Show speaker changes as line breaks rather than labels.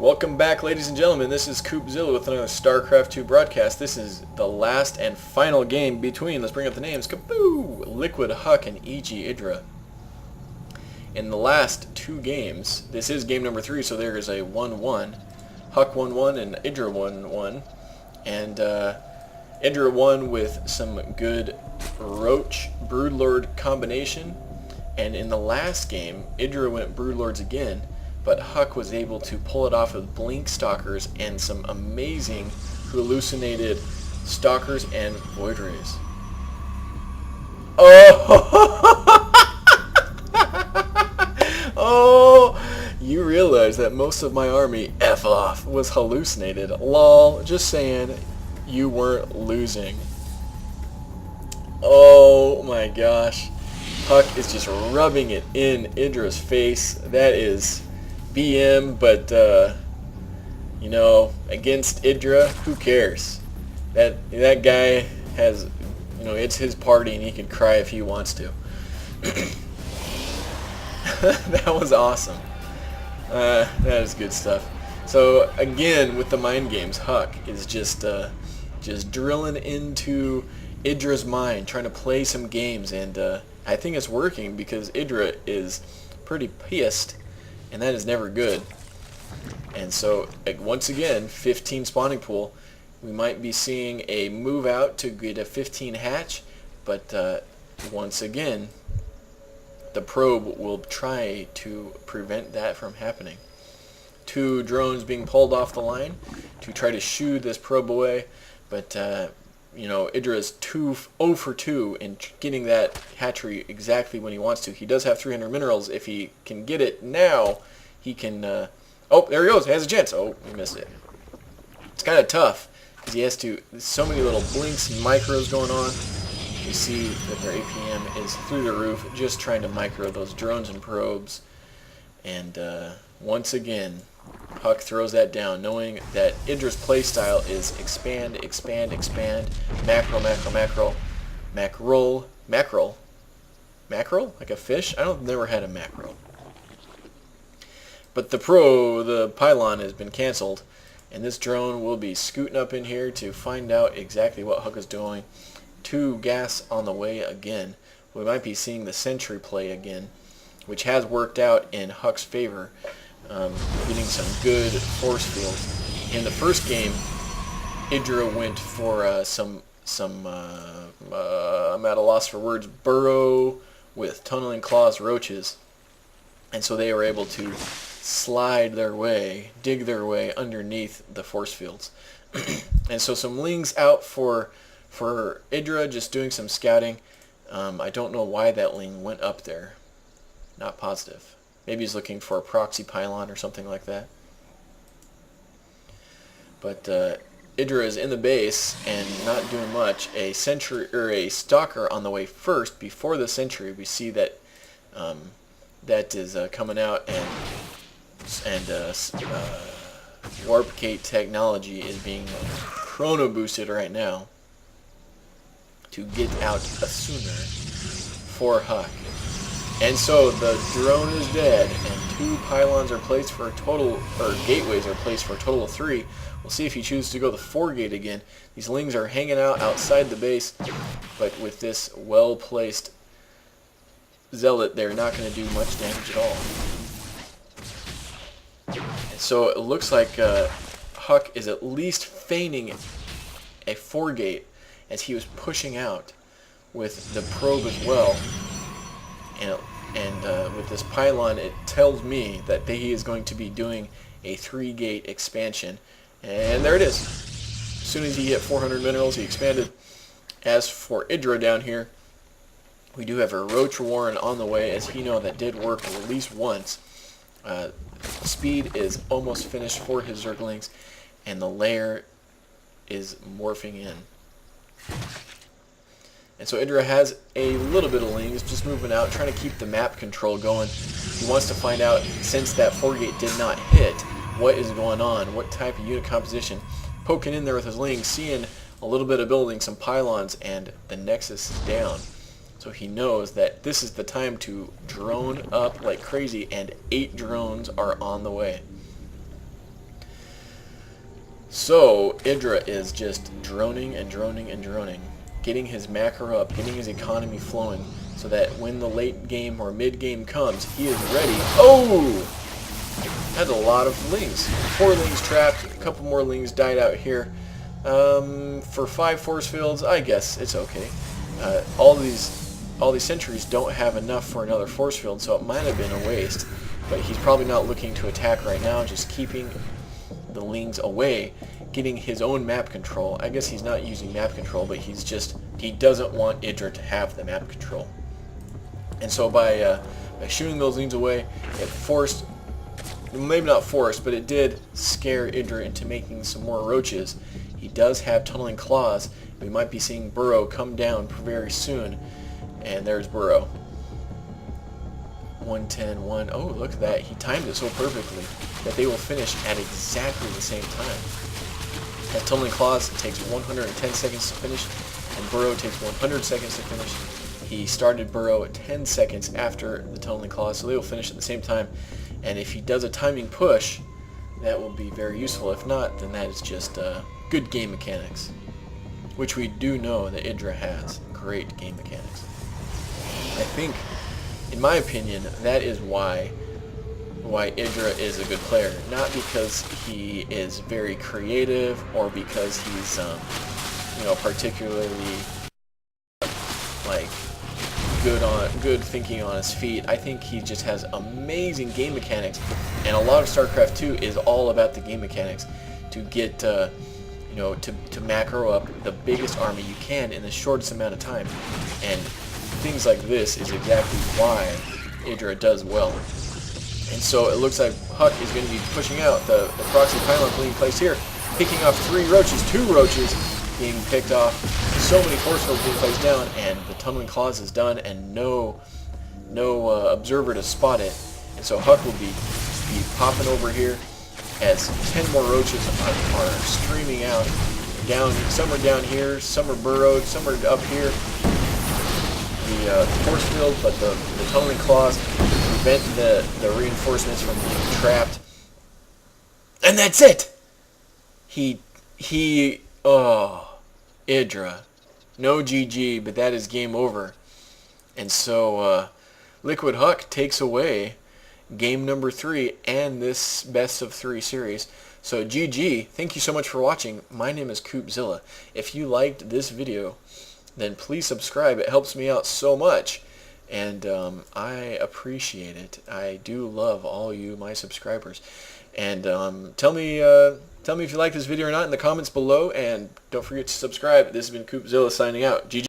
Welcome back, ladies and gentlemen. This is Coopzilla with another StarCraft 2 broadcast. This is the last and final game between, let's bring up the names, Kaboo! Liquid, Huck, and E.G. Idra. In the last two games, this is game number 3, so there is a 1-1. Huck 1-1 and Idra 1-1. And Idra won with some good Roach Broodlord combination. And in the last game, Idra went Broodlords again, but Huck was able to pull it off with Blink Stalkers and some amazing hallucinated Stalkers and Void Rays. Oh! Oh! You realize that most of my army, F off, was hallucinated. Lol, just saying, you weren't losing. Oh my gosh. Huck is just rubbing it in Idra's face. That is BM, but you know, against Idra, who cares? That guy has, you know, it's his party and he can cry if he wants to. That was awesome. That is good stuff. So again, with the mind games, Huck is just drilling into Idra's mind, trying to play some games, and I think it's working because Idra is pretty pissed. And that is never good. And so, once again, 15 spawning pool. We might be seeing a move out to get a 15 hatch, but once again, the probe will try to prevent that from happening. 2 drones being pulled off the line to try to shoo this probe away, but you know, Idra is 0 for 2 in getting that hatchery exactly when he wants to. He does have 300 minerals. If he can get it now, he can... oh, there he goes. He has a chance. Oh, he missed it. It's kind of tough because he has to... There's so many little blinks and micros going on. You see that their APM is through the roof, just trying to micro those drones and probes. And once again, Huck throws that down, knowing that Idra's playstyle is expand, expand, expand, macro, macro, macro, mackerel, mackerel, mackerel, like a fish? I've never had a mackerel. But the pylon has been canceled, and this drone will be scooting up in here to find out exactly what Huck is doing. 2 gas on the way again. We might be seeing the sentry play again, which has worked out in Huck's favor. Getting some good force fields. In the first game, Idra went for I'm at a loss for words, burrow with tunneling claws roaches, and so they were able to slide their way, dig their way underneath the force fields. And so some lings out for Idra, just doing some scouting. I don't know why that ling went up there. Not positive. Maybe he's looking for a proxy pylon or something like that. But Idra is in the base and not doing much. A sentry or a stalker on the way first before the sentry. We see that that is coming out, and warp gate technology is being chrono boosted right now to get out sooner for Huck. And so the drone is dead, and 2 pylons are placed for a total, or gateways are placed for a total of 3. We'll see if he chooses to go the 4 gate again. These lings are hanging out outside the base, but with this well-placed zealot, they're not going to do much damage at all. And so it looks like Huck is at least feigning a 4 gate as he was pushing out with the probe as well. And with this pylon, it tells me that he is going to be doing a 3 gate expansion. And there it is. As soon as he hit 400 minerals, he expanded. As for Idra down here, we do have a Roach Warren on the way, as he know that did work at least once. Speed is almost finished for his Zerglings, and the lair is morphing in. And so Idra has a little bit of lings, just moving out, trying to keep the map control going. He wants to find out, since that 4 gate did not hit, what is going on, what type of unit composition. Poking in there with his lings, seeing a little bit of building, some pylons, and the Nexus is down. So he knows that this is the time to drone up like crazy, and 8 drones are on the way. So Idra is just droning and droning and droning, getting his macro up, getting his economy flowing, so that when the late game or mid game comes, he is ready. Oh! That's a lot of lings. 4 lings trapped, a couple more lings died out here. For 5 force fields, I guess it's okay. All these sentries don't have enough for another force field, so it might have been a waste. But he's probably not looking to attack right now, just keeping the lings away, getting his own map control. I guess he's not using map control, but he doesn't want Idra to have the map control. And so by shooting those lings away, it forced, maybe not forced, but it did scare Idra into making some more roaches. He does have tunneling claws. We might be seeing Burrow come down very soon. And there's Burrow. 110, 1. Oh, look at that. He timed it so perfectly that they will finish at exactly the same time. That tunneling claws takes 110 seconds to finish, and Burrow takes 100 seconds to finish. He started Burrow at 10 seconds after the tunneling claws, so they will finish at the same time. And if he does a timing push, that will be very useful. If not, then that is just good game mechanics, which we do know that Idra has great game mechanics. I think, in my opinion, that is why Idra is a good player. Not because he is very creative or because he's particularly like good thinking on his feet. I think he just has amazing game mechanics, and a lot of StarCraft 2 is all about the game mechanics to get to macro up the biggest army you can in the shortest amount of time. And things like this is exactly why Idra does well. And so it looks like Huck is going to be pushing out the proxy pylon being placed here, picking off 3 roaches, 2 roaches being picked off, so many force fields being placed down, and the tunneling claws is done, and no observer to spot it. And so Huck will be popping over here as 10 more roaches are streaming out. Some are down here, some are burrowed, some are up here. The force field, but the tunneling claws prevent the reinforcements from being trapped. And that's it! Idra. No GG, but that is game over. And so Liquid Huck takes away game number 3 and this best of 3 series. So GG, thank you so much for watching. My name is Koopzilla. If you liked this video, then please subscribe. It helps me out so much, and I appreciate it. I do love all you, my subscribers. And tell me if you like this video or not in the comments below, and don't forget to subscribe. This has been Koopzilla signing out. GG.